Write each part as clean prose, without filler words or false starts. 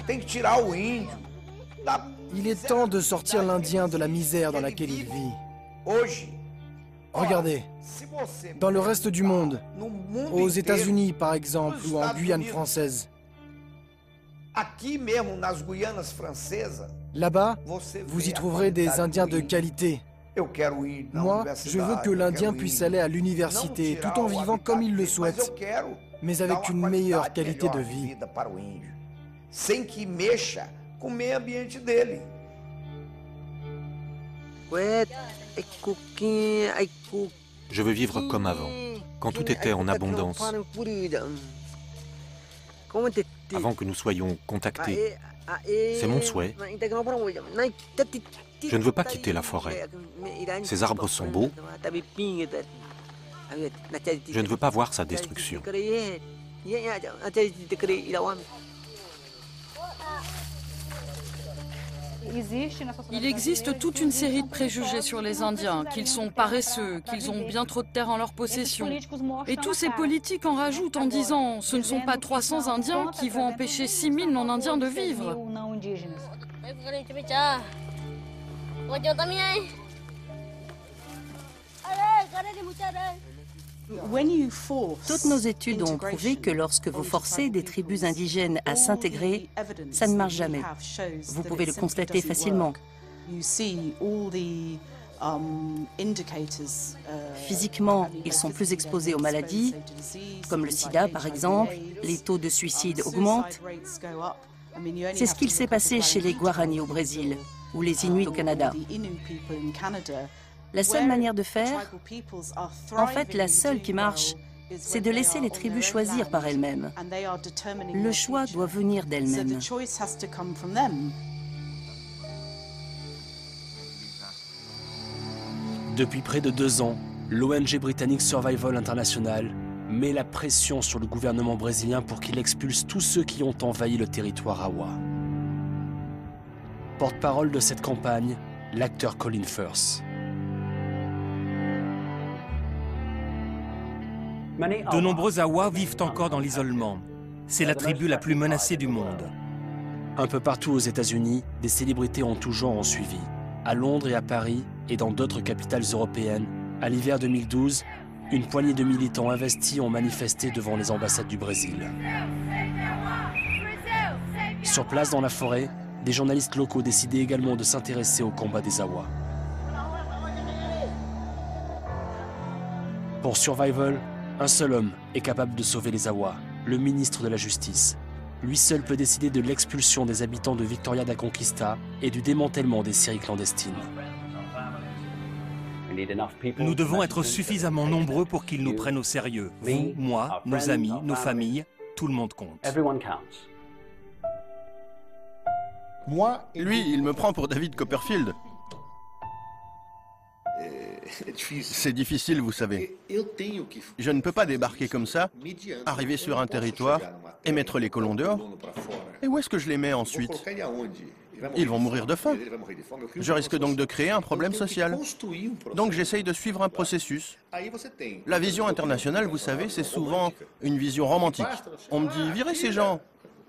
Tem que tirar o índio. Il est temps de sortir l'Indien de la misère dans laquelle il vit. Hoje, Regardez, dans le reste du monde, aux États-Unis par exemple, ou en Guyane française, aqui mesmo nas Guianas Francesas, là-bas, você vous vê y a trouverez des quantidade Indiens de índio. qualité. Eu quero ir na Moi, universidade, je veux que eu l'Indien quero puisse ir aller à não l'université tirar tout en o vivant comme il le habitat dele, mas eu souhaite, quero mais dar avec uma une meilleure qualidade qualité de melhor vie. vida para o índio, sem que mexa com o meio ambiente dele. Je veux vivre comme avant, quand tout était en abondance, avant que nous soyons contactés. C'est mon souhait. Je ne veux pas quitter la forêt. Ces arbres sont beaux. Je ne veux pas voir sa destruction. Il existe toute une série de préjugés sur les Indiens, qu'ils sont paresseux, qu'ils ont bien trop de terre en leur possession. Et tous ces politiques en rajoutent en disant « ce ne sont pas 300 Indiens qui vont empêcher 6000 non-Indiens de vivre ». Toutes nos études ont prouvé que lorsque vous forcez des tribus indigènes à s'intégrer, ça ne marche jamais. Vous pouvez le constater facilement. Physiquement, ils sont plus exposés aux maladies, comme le sida par exemple, les taux de suicide augmentent. C'est ce qu'il s'est passé chez les Guarani au Brésil ou les Inuits au Canada. La seule manière de faire, en fait la seule qui marche, c'est de laisser les tribus choisir par elles-mêmes. Le choix doit venir d'elles-mêmes. Depuis près de 2 ans, l'ONG britannique Survival International met la pression sur le gouvernement brésilien pour qu'il expulse tous ceux qui ont envahi le territoire Awa. Porte-parole de cette campagne, l'acteur Colin Firth. De nombreux Awa vivent encore dans l'isolement. C'est la tribu la plus menacée du monde. Un peu partout aux États-Unis, des célébrités en tout genre ont suivi. À Londres et à Paris, et dans d'autres capitales européennes, à l'hiver 2012, une poignée de militants investis ont manifesté devant les ambassades du Brésil. Sur place dans la forêt, des journalistes locaux décidaient également de s'intéresser au combat des Awa. Pour Survival, un seul homme est capable de sauver les Awa, le ministre de la Justice. Lui seul peut décider de l'expulsion des habitants de Victoria da Conquista et du démantèlement des scieries clandestines. Nous devons être suffisamment nombreux pour qu'ils nous prennent au sérieux. Vous, moi, nos amis, nos familles, tout le monde compte. Lui, il me prend pour David Copperfield. C'est difficile, vous savez. Je ne peux pas débarquer comme ça, arriver sur un territoire et mettre les colons dehors. Et où est-ce que je les mets ensuite? Ils vont mourir de faim. Je risque donc de créer un problème social. Donc j'essaye de suivre un processus. La vision internationale, vous savez, c'est souvent une vision romantique. On me dit, virez ces gens.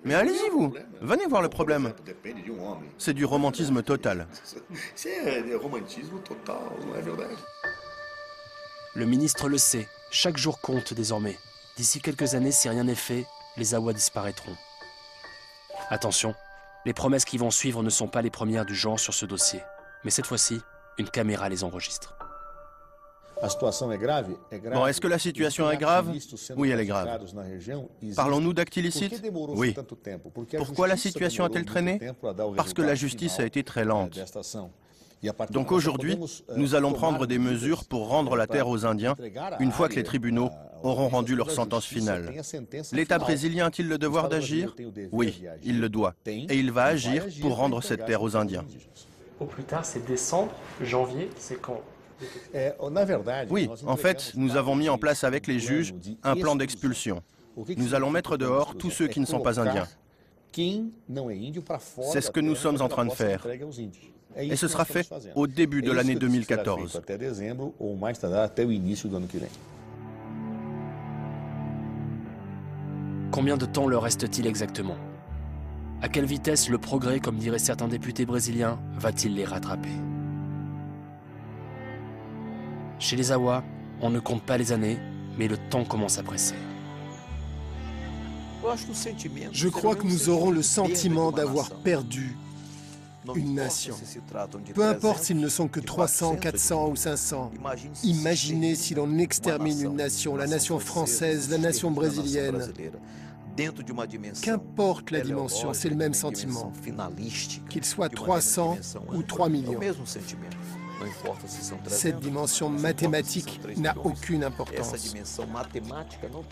Mais allez-y vous, venez voir le problème. C'est du romantisme total. Le ministre le sait, chaque jour compte désormais. D'ici quelques années, si rien n'est fait, les Awa disparaîtront. Attention, les promesses qui vont suivre ne sont pas les premières du genre sur ce dossier. Mais cette fois-ci, une caméra les enregistre. Bon, est-ce que la situation est grave? Oui, elle est grave. Parlons-nous d'actes illicites? Oui. Pourquoi la situation a-t-elle traîné? Parce que la justice a été très lente. Donc aujourd'hui, nous allons prendre des mesures pour rendre la terre aux Indiens une fois que les tribunaux auront rendu leur sentence finale. L'État brésilien a-t-il le devoir d'agir? Oui, il le doit. Et il va agir pour rendre cette terre aux Indiens. Au plus tard, c'est décembre, janvier, c'est quand? Oui, en fait, nous avons mis en place avec les juges un plan d'expulsion. Nous allons mettre dehors tous ceux qui ne sont pas indiens. C'est ce que nous sommes en train de faire. Et ce sera fait au début de l'année 2014. Combien de temps leur reste-t-il exactement? À quelle vitesse le progrès, comme diraient certains députés brésiliens, va-t-il les rattraper? Chez les Awa, on ne compte pas les années, mais le temps commence à presser. Je crois que nous aurons le sentiment d'avoir perdu une nation. Peu importe s'ils ne sont que 300, 400 ou 500. Imaginez si l'on extermine une nation, la nation française, la nation brésilienne. Qu'importe la dimension, c'est le même sentiment. Qu'il soit 300 ou 3 millions. Cette dimension mathématique n'a aucune importance.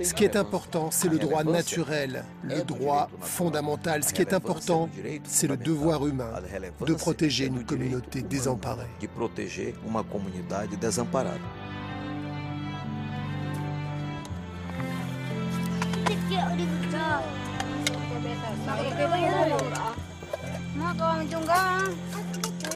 Ce qui est important, c'est le droit naturel, le droit fondamental. Ce qui est important, c'est le devoir humain de protéger une communauté désemparée. Mau kau menjunggah?